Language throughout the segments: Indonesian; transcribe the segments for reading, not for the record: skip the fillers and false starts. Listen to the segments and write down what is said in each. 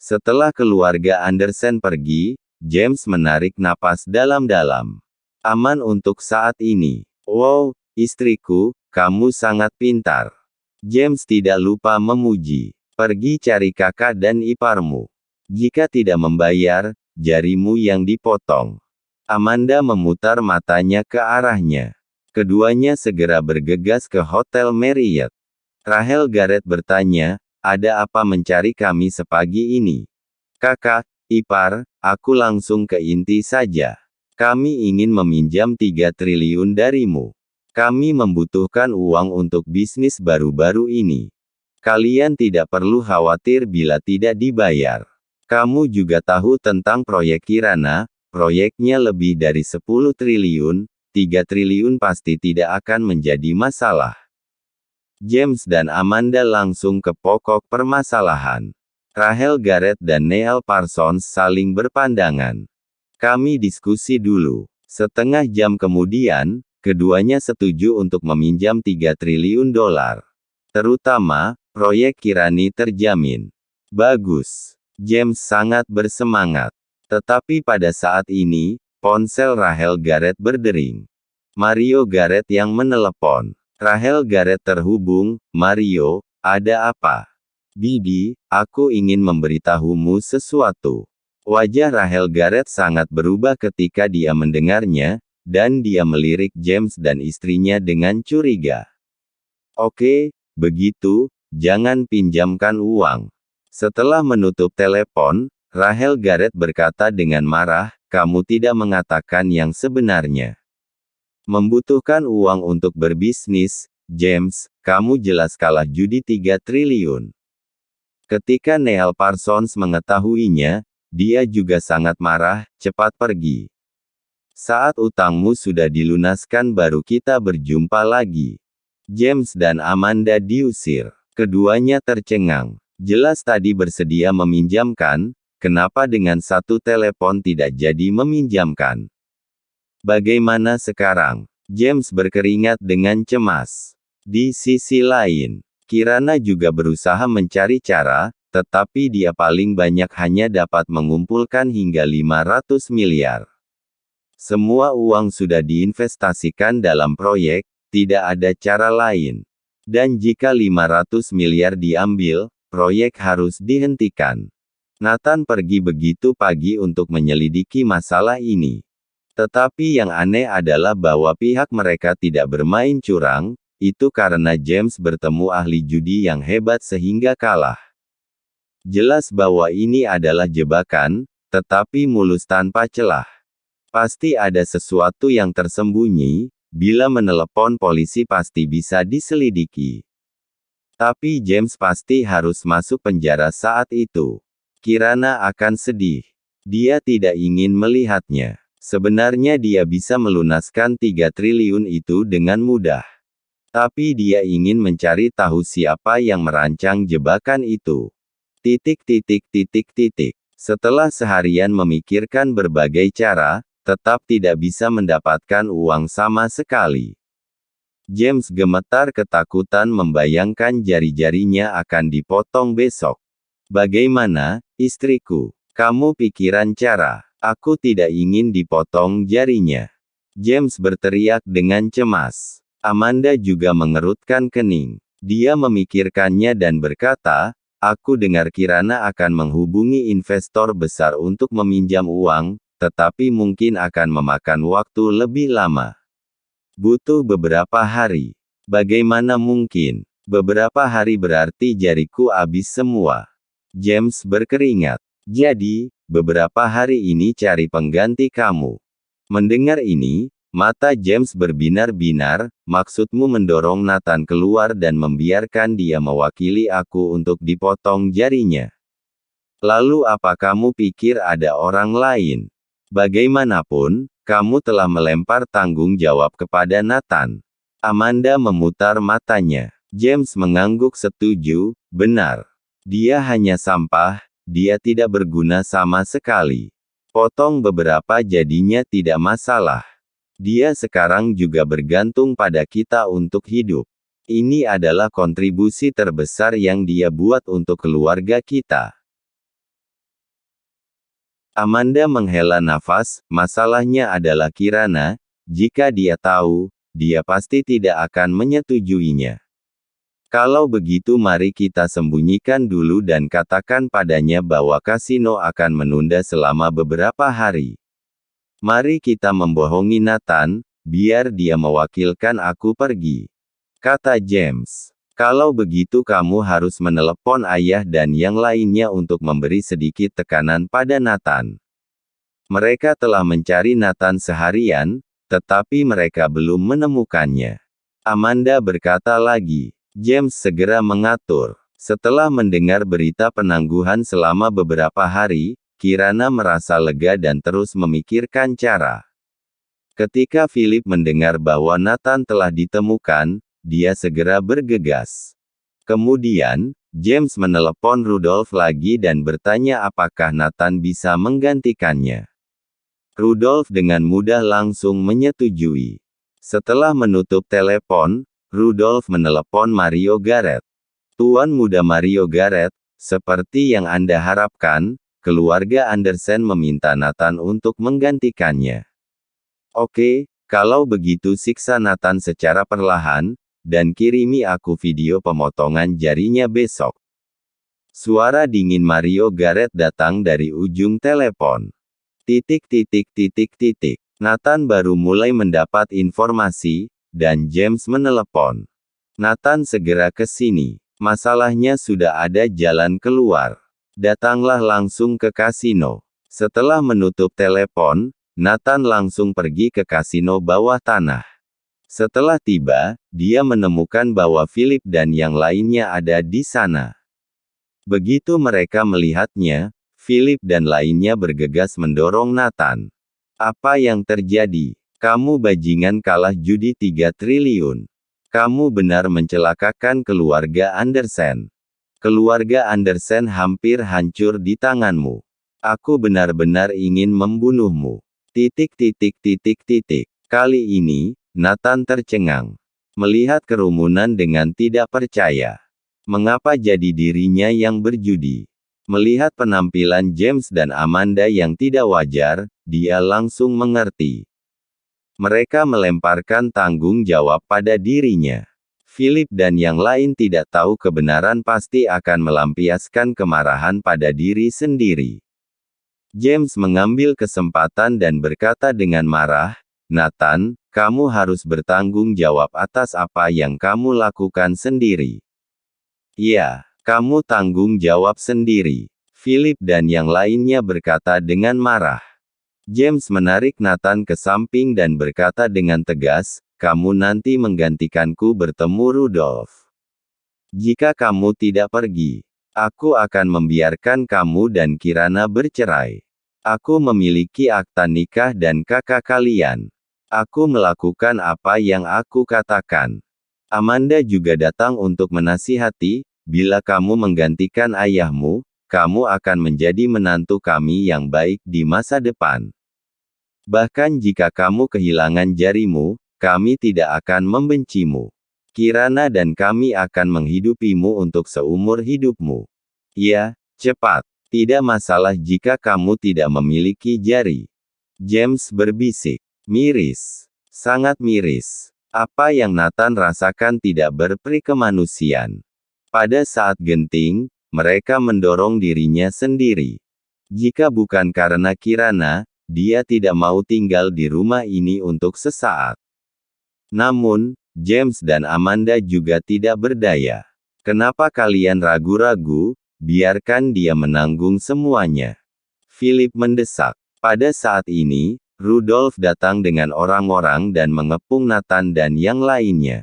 Setelah keluarga Anderson pergi, James menarik napas dalam-dalam. Aman untuk saat ini. Wow, istriku, kamu sangat pintar. James tidak lupa memuji. Pergi cari kakak dan iparmu. Jika tidak membayar, jarimu yang dipotong. Amanda memutar matanya ke arahnya. Keduanya segera bergegas ke Hotel Marriott. Rahel Garrett bertanya, ada apa mencari kami sepagi ini? Kakak, ipar, aku langsung ke inti saja. Kami ingin meminjam 3 triliun darimu. Kami membutuhkan uang untuk bisnis baru-baru ini. Kalian tidak perlu khawatir bila tidak dibayar. Kamu juga tahu tentang proyek Kirana, proyeknya lebih dari 10 triliun, 3 triliun pasti tidak akan menjadi masalah. James dan Amanda langsung ke pokok permasalahan. Rahel Garrett dan Neil Parsons saling berpandangan. Kami diskusi dulu. Setengah jam kemudian, keduanya setuju untuk meminjam 3 triliun dolar. Terutama, proyek Kirani terjamin. Bagus. James sangat bersemangat. Tetapi pada saat ini, ponsel Rahel Garrett berdering. Mario Garrett yang menelepon. Rahel Garrett terhubung, Mario, ada apa? Bibi, aku ingin memberitahumu sesuatu. Wajah Rahel Garrett sangat berubah ketika dia mendengarnya, dan dia melirik James dan istrinya dengan curiga. Oke, begitu, jangan pinjamkan uang. Setelah menutup telepon, Rahel Garrett berkata dengan marah, kamu tidak mengatakan yang sebenarnya. Membutuhkan uang untuk berbisnis, James, kamu jelas kalah judi 3 triliun. Ketika Neil Parsons mengetahuinya, dia juga sangat marah, cepat pergi. Saat utangmu sudah dilunaskan baru kita berjumpa lagi. James dan Amanda diusir. Keduanya tercengang. Jelas tadi bersedia meminjamkan, kenapa dengan satu telepon tidak jadi meminjamkan? Bagaimana sekarang? James berkeringat dengan cemas. Di sisi lain, Kirana juga berusaha mencari cara, tetapi dia paling banyak hanya dapat mengumpulkan hingga 500 miliar. Semua uang sudah diinvestasikan dalam proyek, tidak ada cara lain. Dan jika 500 miliar diambil, proyek harus dihentikan. Nathan pergi begitu pagi untuk menyelidiki masalah ini. Tetapi yang aneh adalah bahwa pihak mereka tidak bermain curang, itu karena James bertemu ahli judi yang hebat sehingga kalah. Jelas bahwa ini adalah jebakan, tetapi mulus tanpa celah. Pasti ada sesuatu yang tersembunyi, bila menelepon polisi pasti bisa diselidiki. Tapi James pasti harus masuk penjara saat itu. Kirana akan sedih. Dia tidak ingin melihatnya. Sebenarnya dia bisa melunaskan 3 triliun itu dengan mudah. Tapi dia ingin mencari tahu siapa yang merancang jebakan itu. Setelah seharian memikirkan berbagai cara, tetap tidak bisa mendapatkan uang sama sekali. James gemetar ketakutan membayangkan jari-jarinya akan dipotong besok. Bagaimana, istriku? Kamu pikiran cara. Aku tidak ingin dipotong jarinya. James berteriak dengan cemas. Amanda juga mengerutkan kening. Dia memikirkannya dan berkata, aku dengar Kirana akan menghubungi investor besar untuk meminjam uang, tetapi mungkin akan memakan waktu lebih lama. Butuh beberapa hari. Bagaimana mungkin? Beberapa hari berarti jariku habis semua. James berkeringat. Jadi, beberapa hari ini cari pengganti kamu. Mendengar ini, mata James berbinar-binar, maksudmu mendorong Nathan keluar dan membiarkan dia mewakili aku untuk dipotong jarinya. Lalu apa kamu pikir ada orang lain? Bagaimanapun, kamu telah melempar tanggung jawab kepada Nathan. Amanda memutar matanya. James mengangguk setuju, benar. Dia hanya sampah. Dia tidak berguna sama sekali. Potong beberapa jadinya tidak masalah. Dia sekarang juga bergantung pada kita untuk hidup. Ini adalah kontribusi terbesar yang dia buat untuk keluarga kita. Amanda menghela nafas, masalahnya adalah Kirana, jika dia tahu, dia pasti tidak akan menyetujuinya. Kalau begitu mari kita sembunyikan dulu dan katakan padanya bahwa kasino akan menunda selama beberapa hari. Mari kita membohongi Nathan, biar dia mewakilkan aku pergi. Kata James. Kalau begitu kamu harus menelepon ayah dan yang lainnya untuk memberi sedikit tekanan pada Nathan. Mereka telah mencari Nathan seharian, tetapi mereka belum menemukannya. Amanda berkata lagi. James segera mengatur. Setelah mendengar berita penangguhan selama beberapa hari, Kirana merasa lega dan terus memikirkan cara. Ketika Philip mendengar bahwa Nathan telah ditemukan, dia segera bergegas. Kemudian, James menelepon Rudolf lagi dan bertanya apakah Nathan bisa menggantikannya. Rudolf dengan mudah langsung menyetujui. Setelah menutup telepon, Rudolf menelepon Mario Garrett. Tuan muda Mario Garrett, seperti yang Anda harapkan, keluarga Andersen meminta Nathan untuk menggantikannya. Oke, kalau begitu siksa Nathan secara perlahan, dan kirimi aku video pemotongan jarinya besok. Suara dingin Mario Garrett datang dari ujung telepon. Nathan baru mulai mendapat informasi, dan James menelepon. Nathan segera ke sini. Masalahnya sudah ada jalan keluar. Datanglah langsung ke kasino. Setelah menutup telepon, Nathan langsung pergi ke kasino bawah tanah. Setelah tiba, dia menemukan bahwa Philip dan yang lainnya ada di sana. Begitu mereka melihatnya, Philip dan lainnya bergegas mendorong Nathan. Apa yang terjadi? Kamu bajingan kalah judi 3 triliun. Kamu benar mencelakakan keluarga Andersen. Keluarga Andersen hampir hancur di tanganmu. Aku benar-benar ingin membunuhmu. Kali ini, Nathan tercengang. Melihat kerumunan dengan tidak percaya. Mengapa jadi dirinya yang berjudi? Melihat penampilan James dan Amanda yang tidak wajar, dia langsung mengerti. Mereka melemparkan tanggung jawab pada dirinya. Philip dan yang lain tidak tahu kebenaran pasti akan melampiaskan kemarahan pada diri sendiri. James mengambil kesempatan dan berkata dengan marah, Nathan, kamu harus bertanggung jawab atas apa yang kamu lakukan sendiri. Ya, kamu tanggung jawab sendiri. Philip dan yang lainnya berkata dengan marah. James menarik Nathan ke samping dan berkata dengan tegas, kamu nanti menggantikanku bertemu Rudolf. Jika kamu tidak pergi, aku akan membiarkan kamu dan Kirana bercerai. Aku memiliki akta nikah dan kakak kalian. Aku melakukan apa yang aku katakan. Amanda juga datang untuk menasihati, bila kamu menggantikan ayahmu, kamu akan menjadi menantu kami yang baik di masa depan. Bahkan jika kamu kehilangan jarimu, kami tidak akan membencimu. Kirana dan kami akan menghidupimu untuk seumur hidupmu. Ya, cepat. Tidak masalah jika kamu tidak memiliki jari. James berbisik. Miris. Sangat miris. Apa yang Nathan rasakan tidak berperikemanusiaan. Pada saat genting, mereka mendorong dirinya sendiri. Jika bukan karena Kirana, dia tidak mau tinggal di rumah ini untuk sesaat. Namun, James dan Amanda juga tidak berdaya. Kenapa kalian ragu-ragu? Biarkan dia menanggung semuanya. Philip mendesak. Pada saat ini, Rudolf datang dengan orang-orang dan mengepung Nathan dan yang lainnya.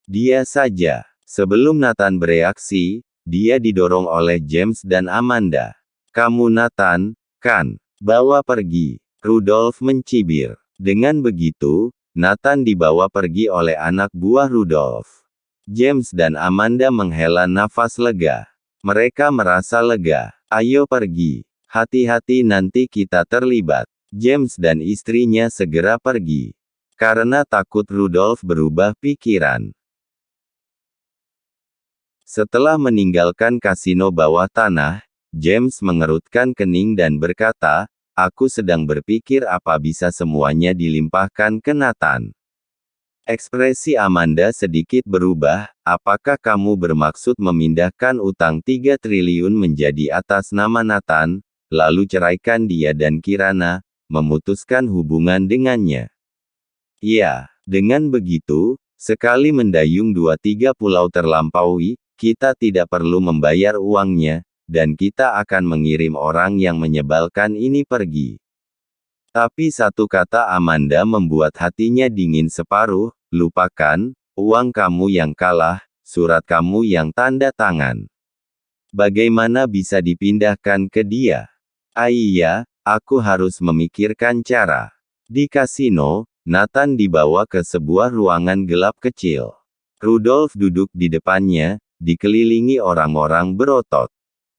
Dia saja. Sebelum Nathan bereaksi, dia didorong oleh James dan Amanda. Kamu Nathan, kan? Bawa pergi. Rudolf mencibir. Dengan begitu, Nathan dibawa pergi oleh anak buah Rudolf. James dan Amanda menghela nafas lega. Mereka merasa lega. Ayo pergi. Hati-hati nanti kita terlibat. James dan istrinya segera pergi. Karena takut Rudolf berubah pikiran. Setelah meninggalkan kasino bawah tanah, James mengerutkan kening dan berkata, aku sedang berpikir apa bisa semuanya dilimpahkan ke Nathan. Ekspresi Amanda sedikit berubah, apakah kamu bermaksud memindahkan utang 3 triliun menjadi atas nama Nathan, lalu ceraikan dia dan Kirana, memutuskan hubungan dengannya? Ya, dengan begitu, sekali mendayung 2-3 pulau terlampaui, kita tidak perlu membayar uangnya, dan kita akan mengirim orang yang menyebalkan ini pergi. Tapi satu kata Amanda membuat hatinya dingin separuh, lupakan, uang kamu yang kalah, surat kamu yang tanda tangan. Bagaimana bisa dipindahkan ke dia? Iya, aku harus memikirkan cara. Di kasino, Nathan dibawa ke sebuah ruangan gelap kecil. Rudolf duduk di depannya, dikelilingi orang-orang berotot.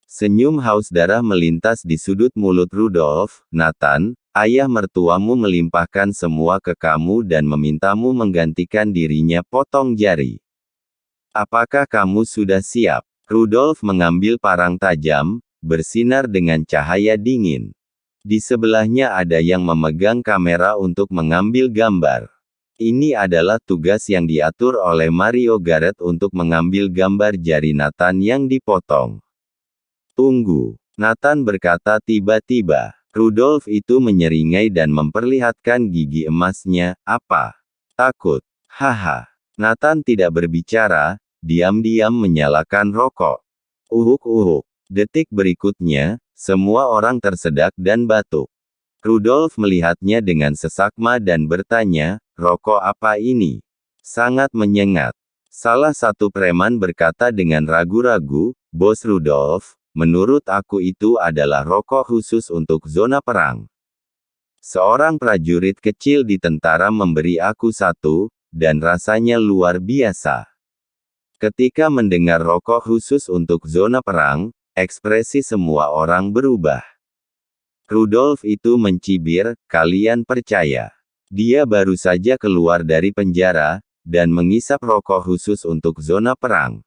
Senyum haus darah melintas di sudut mulut Rudolf. Nathan, ayah mertuamu melimpahkan semua ke kamu dan memintamu menggantikan dirinya potong jari. Apakah kamu sudah siap? Rudolf mengambil parang tajam, bersinar dengan cahaya dingin. Di sebelahnya ada yang memegang kamera untuk mengambil gambar. Ini adalah tugas yang diatur oleh Mario Garrett untuk mengambil gambar jari Nathan yang dipotong. Tunggu, Nathan berkata tiba-tiba. Rudolf itu menyeringai dan memperlihatkan gigi emasnya. Apa? Takut? Haha. Nathan tidak berbicara, diam-diam menyalakan rokok. Uhuk-uhuk. Detik berikutnya, semua orang tersedak dan batuk. Rudolf melihatnya dengan sesakma dan bertanya, rokok apa ini? Sangat menyengat. Salah satu preman berkata dengan ragu-ragu, Bos Rudolf, menurut aku itu adalah rokok khusus untuk zona perang. Seorang prajurit kecil di tentara memberi aku satu, dan rasanya luar biasa. Ketika mendengar rokok khusus untuk zona perang, ekspresi semua orang berubah. Rudolf itu mencibir, kalian percaya? Dia baru saja keluar dari penjara, dan mengisap rokok khusus untuk zona perang.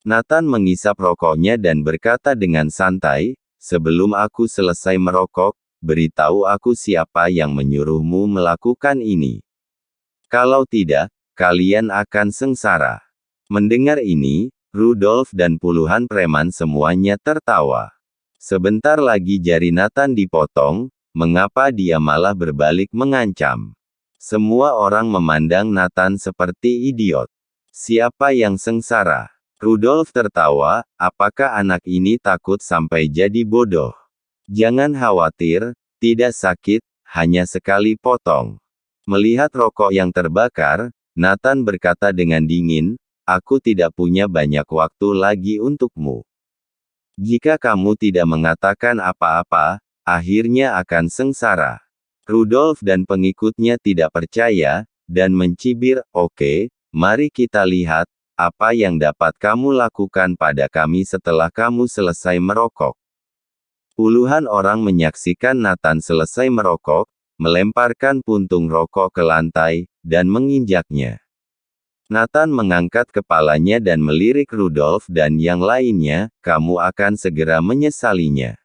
Nathan mengisap rokoknya dan berkata dengan santai, sebelum aku selesai merokok, beritahu aku siapa yang menyuruhmu melakukan ini. Kalau tidak, kalian akan sengsara. Mendengar ini, Rudolf dan puluhan preman semuanya tertawa. Sebentar lagi jari Nathan dipotong, mengapa dia malah berbalik mengancam? Semua orang memandang Nathan seperti idiot. Siapa yang sengsara? Rudolf tertawa, apakah anak ini takut sampai jadi bodoh? Jangan khawatir, tidak sakit, hanya sekali potong. Melihat rokok yang terbakar, Nathan berkata dengan dingin, aku tidak punya banyak waktu lagi untukmu. Jika kamu tidak mengatakan apa-apa, akhirnya akan sengsara. Rudolf dan pengikutnya tidak percaya, dan mencibir, oke, mari kita lihat, apa yang dapat kamu lakukan pada kami setelah kamu selesai merokok. Puluhan orang menyaksikan Nathan selesai merokok, melemparkan puntung rokok ke lantai, dan menginjaknya. Nathan mengangkat kepalanya dan melirik Rudolf dan yang lainnya, kamu akan segera menyesalinya.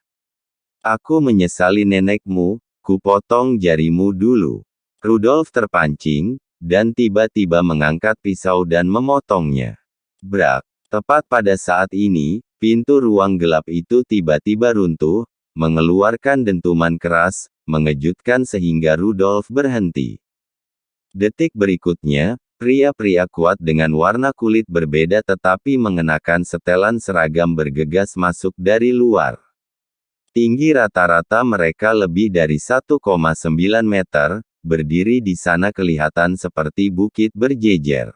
Aku menyesali nenekmu, kupotong jarimu dulu. Rudolf terpancing, dan tiba-tiba mengangkat pisau dan memotongnya. Brak. Tepat pada saat ini, pintu ruang gelap itu tiba-tiba runtuh, mengeluarkan dentuman keras, mengejutkan sehingga Rudolf berhenti. Detik berikutnya, pria-pria kuat dengan warna kulit berbeda tetapi mengenakan setelan seragam bergegas masuk dari luar. Tinggi rata-rata mereka lebih dari 1,9 meter, berdiri di sana kelihatan seperti bukit berjejer.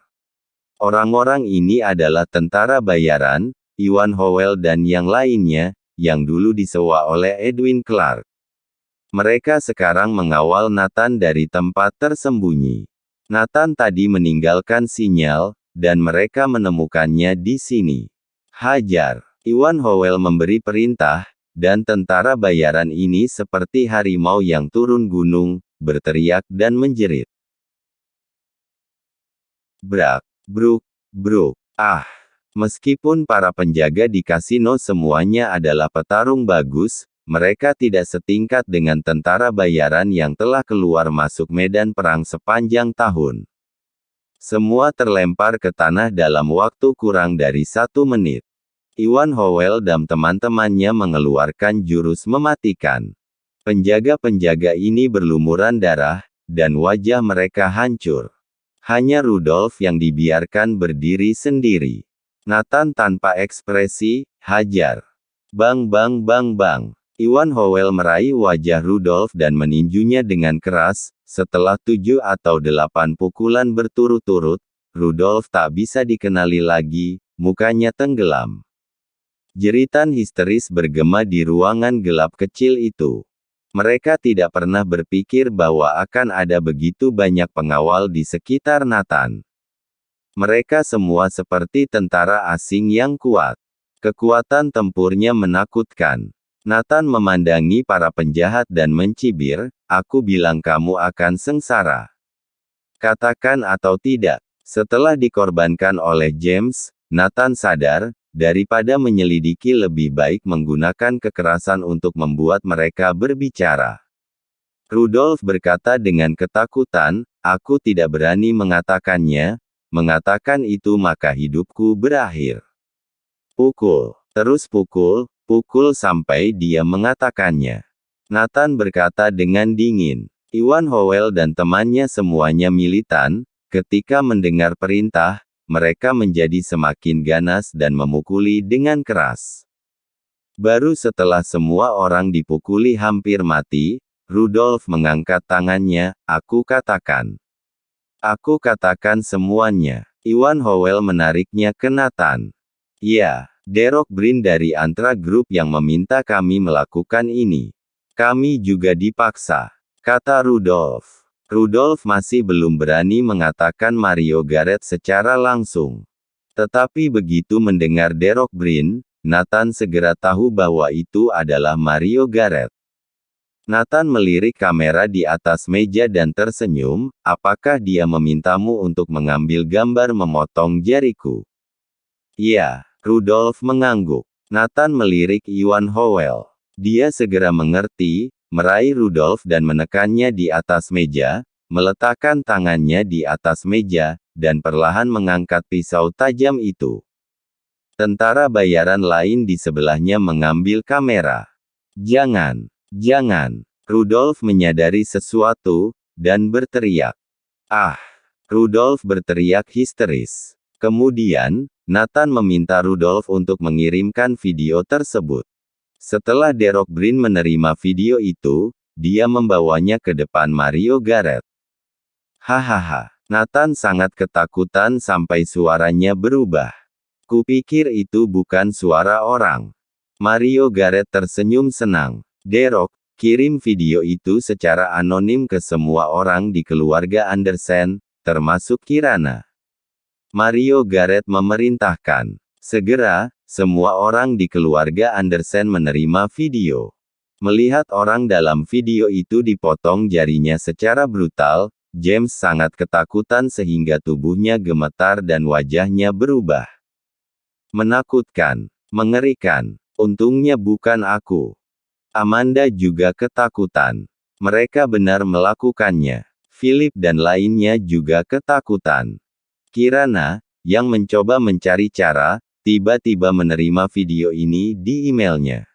Orang-orang ini adalah tentara bayaran, Iwan Howell dan yang lainnya, yang dulu disewa oleh Edwin Clark. Mereka sekarang mengawal Nathan dari tempat tersembunyi. Nathan tadi meninggalkan sinyal, dan mereka menemukannya di sini. Hajar. Iwan Howell memberi perintah, dan tentara bayaran ini seperti harimau yang turun gunung, berteriak dan menjerit. Brak, bruk, bruk. Ah! Meskipun para penjaga di kasino semuanya adalah petarung bagus, mereka tidak setingkat dengan tentara bayaran yang telah keluar masuk medan perang sepanjang tahun. Semua terlempar ke tanah dalam waktu kurang dari 1 menit. Iwan Howell dan teman-temannya mengeluarkan jurus mematikan. Penjaga-penjaga ini berlumuran darah, dan wajah mereka hancur. Hanya Rudolf yang dibiarkan berdiri sendiri. Nathan tanpa ekspresi, hajar. Bang bang bang bang. Iwan Howell meraih wajah Rudolf dan meninjunya dengan keras. Setelah 7 atau 8 pukulan berturut-turut, Rudolf tak bisa dikenali lagi, mukanya tenggelam. Jeritan histeris bergema di ruangan gelap kecil itu. Mereka tidak pernah berpikir bahwa akan ada begitu banyak pengawal di sekitar Nathan. Mereka semua seperti tentara asing yang kuat. Kekuatan tempurnya menakutkan. Nathan memandangi para penjahat dan mencibir, "Aku bilang kamu akan sengsara. Katakan atau tidak." Setelah dikorbankan oleh James, Nathan sadar, daripada menyelidiki lebih baik menggunakan kekerasan untuk membuat mereka berbicara. Rudolf berkata dengan ketakutan, "Aku tidak berani mengatakannya. Mengatakan itu maka hidupku berakhir." Pukul, terus pukul, pukul sampai dia mengatakannya. Nathan berkata dengan dingin. Iwan Howell dan temannya semuanya militan, ketika mendengar perintah, mereka menjadi semakin ganas dan memukuli dengan keras. Baru setelah semua orang dipukuli hampir mati, Rudolf mengangkat tangannya, "Aku katakan. Aku katakan semuanya." Iwan Howell menariknya ke Nathan. "Ya, Derek Brin dari Antra Group yang meminta kami melakukan ini. Kami juga dipaksa," kata Rudolf. Rudolf masih belum berani mengatakan Mario Garrett secara langsung. Tetapi begitu mendengar Derek Brin, Nathan segera tahu bahwa itu adalah Mario Garrett. Nathan melirik kamera di atas meja dan tersenyum, "Apakah dia memintamu untuk mengambil gambar memotong jariku?" "Iya." Rudolf mengangguk. Nathan melirik Iwan Howell. Dia segera mengerti, meraih Rudolf dan menekannya di atas meja, meletakkan tangannya di atas meja, dan perlahan mengangkat pisau tajam itu. Tentara bayaran lain di sebelahnya mengambil kamera. "Jangan. Jangan." Rudolf menyadari sesuatu, dan berteriak. "Ah!" Rudolf berteriak histeris. Kemudian, Nathan meminta Rudolf untuk mengirimkan video tersebut. Setelah Derek Brin menerima video itu, dia membawanya ke depan Mario Garrett. "Hahaha." Nathan sangat ketakutan sampai suaranya berubah. "Kupikir itu bukan suara orang." Mario Garrett tersenyum senang. "Derek, kirim video itu secara anonim ke semua orang di keluarga Andersen, termasuk Kirana." Mario Garrett memerintahkan. Segera, semua orang di keluarga Andersen menerima video. Melihat orang dalam video itu dipotong jarinya secara brutal, James sangat ketakutan sehingga tubuhnya gemetar dan wajahnya berubah. Menakutkan. Mengerikan. Untungnya bukan aku. Amanda juga ketakutan. Mereka benar melakukannya. Philip dan lainnya juga ketakutan. Kirana, yang mencoba mencari cara, tiba-tiba menerima video ini di emailnya.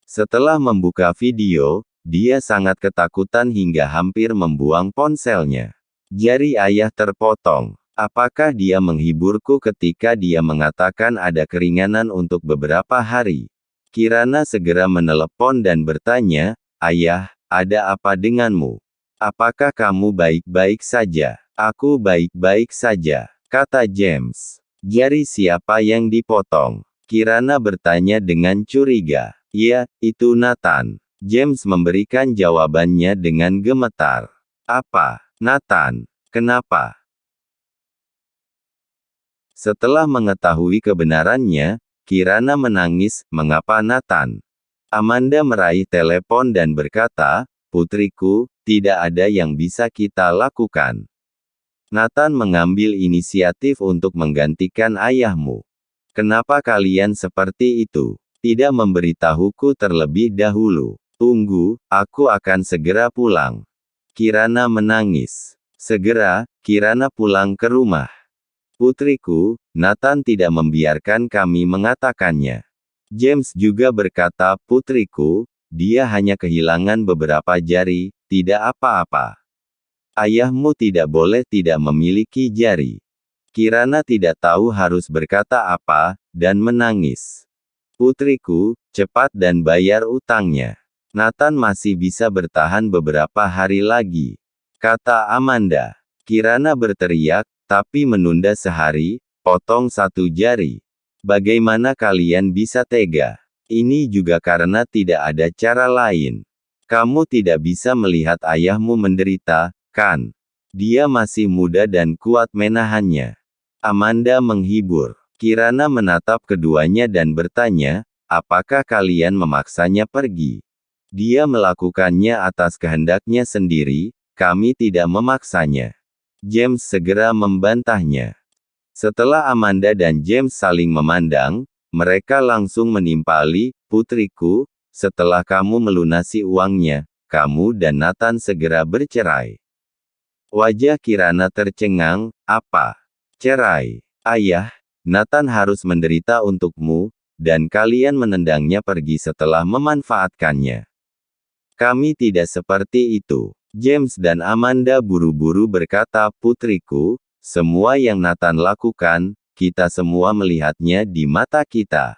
Setelah membuka video, dia sangat ketakutan hingga hampir membuang ponselnya. Jari ayah terpotong. Apakah dia menghiburku ketika dia mengatakan ada keringanan untuk beberapa hari? Kirana segera menelepon dan bertanya, "Ayah, ada apa denganmu? Apakah kamu baik-baik saja?" "Aku baik-baik saja," kata James. "Jari siapa yang dipotong?" Kirana bertanya dengan curiga. "Ya, itu Nathan." James memberikan jawabannya dengan gemetar. "Apa, Nathan? Kenapa?" Setelah mengetahui kebenarannya, Kirana menangis, "Mengapa Nathan?" Amanda meraih telepon dan berkata, "Putriku, tidak ada yang bisa kita lakukan. Nathan mengambil inisiatif untuk menggantikan ayahmu. Kenapa kalian seperti itu? Tidak memberitahuku terlebih dahulu. Tunggu, aku akan segera pulang. Kirana menangis. Segera, Kirana pulang ke rumah. Putriku, Nathan tidak membiarkan kami mengatakannya. James juga berkata, putriku, dia hanya kehilangan beberapa jari, tidak apa-apa. Ayahmu tidak boleh tidak memiliki jari. Kirana tidak tahu harus berkata apa, dan menangis. Putriku, cepat dan bayar utangnya. Nathan masih bisa bertahan beberapa hari lagi, kata Amanda. Kirana berteriak, tapi menunda sehari, potong satu jari. Bagaimana kalian bisa tega? Ini juga karena tidak ada cara lain. Kamu tidak bisa melihat ayahmu menderita, kan? Dia masih muda dan kuat menahannya. Amanda menghibur. Kirana menatap keduanya dan bertanya, apakah kalian memaksanya pergi? Dia melakukannya atas kehendaknya sendiri, kami tidak memaksanya. James segera membantahnya. Setelah Amanda dan James saling memandang, mereka langsung menimpali, putriku, setelah kamu melunasi uangnya, kamu dan Nathan segera bercerai. Wajah Kirana tercengang, apa? Cerai. Ayah, Nathan harus menderita untukmu, dan kalian menendangnya pergi setelah memanfaatkannya. Kami tidak seperti itu. James dan Amanda buru-buru berkata, putriku, semua yang Nathan lakukan, kita semua melihatnya di mata kita.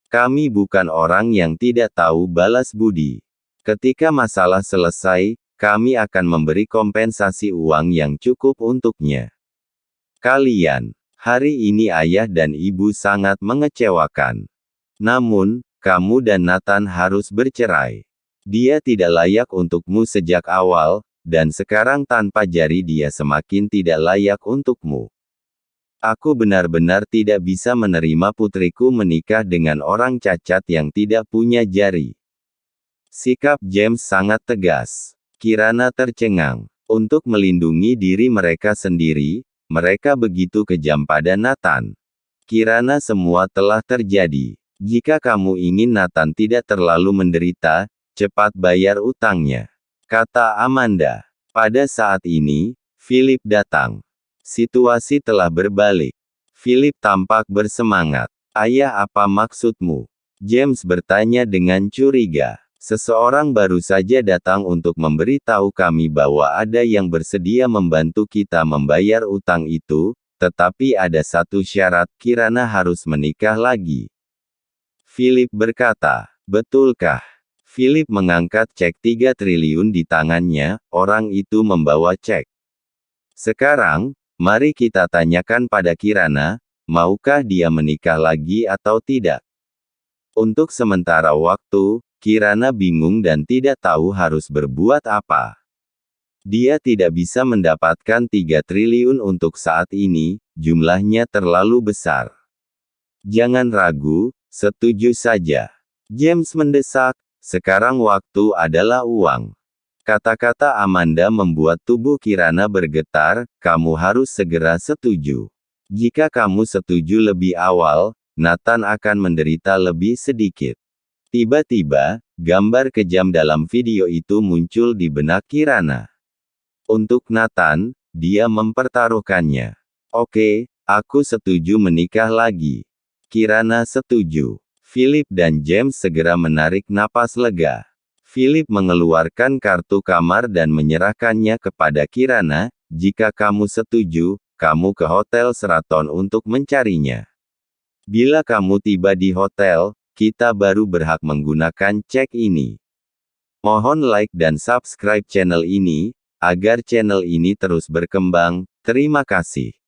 Kami bukan orang yang tidak tahu balas budi. Ketika masalah selesai, kami akan memberi kompensasi uang yang cukup untuknya. Kalian, hari ini ayah dan ibu sangat mengecewakan. Namun, kamu dan Nathan harus bercerai. Dia tidak layak untukmu sejak awal, dan sekarang tanpa jari dia semakin tidak layak untukmu. Aku benar-benar tidak bisa menerima putriku menikah dengan orang cacat yang tidak punya jari. Sikap James sangat tegas. Kirana tercengang. Untuk melindungi diri mereka sendiri, mereka begitu kejam pada Nathan. Kirana semua telah terjadi. Jika kamu ingin Nathan tidak terlalu menderita, cepat bayar utangnya, kata Amanda. Pada saat ini, Philip datang. Situasi telah berbalik. Philip tampak bersemangat. Ayah, apa maksudmu? James bertanya dengan curiga. Seseorang baru saja datang untuk memberitahu kami bahwa ada yang bersedia membantu kita membayar utang itu, tetapi ada satu syarat, Kirana harus menikah lagi. Philip berkata, betulkah? Philip mengangkat cek 3 triliun di tangannya, orang itu membawa cek. Sekarang, mari kita tanyakan pada Kirana, maukah dia menikah lagi atau tidak? Untuk sementara waktu, Kirana bingung dan tidak tahu harus berbuat apa. Dia tidak bisa mendapatkan 3 triliun untuk saat ini, jumlahnya terlalu besar. Jangan ragu, setuju saja. James mendesak, sekarang waktu adalah uang. Kata-kata Amanda membuat tubuh Kirana bergetar, kamu harus segera setuju. Jika kamu setuju lebih awal, Nathan akan menderita lebih sedikit. Tiba-tiba, gambar kejam dalam video itu muncul di benak Kirana. Untuk Nathan, dia mempertaruhkannya. Oke, aku setuju menikah lagi. Kirana setuju. Philip dan James segera menarik napas lega. Philip mengeluarkan kartu kamar dan menyerahkannya kepada Kirana, jika kamu setuju, kamu ke Hotel Sheraton untuk mencarinya. Bila kamu tiba di hotel, kita baru berhak menggunakan cek ini. Mohon like dan subscribe channel ini, agar channel ini terus berkembang. Terima kasih.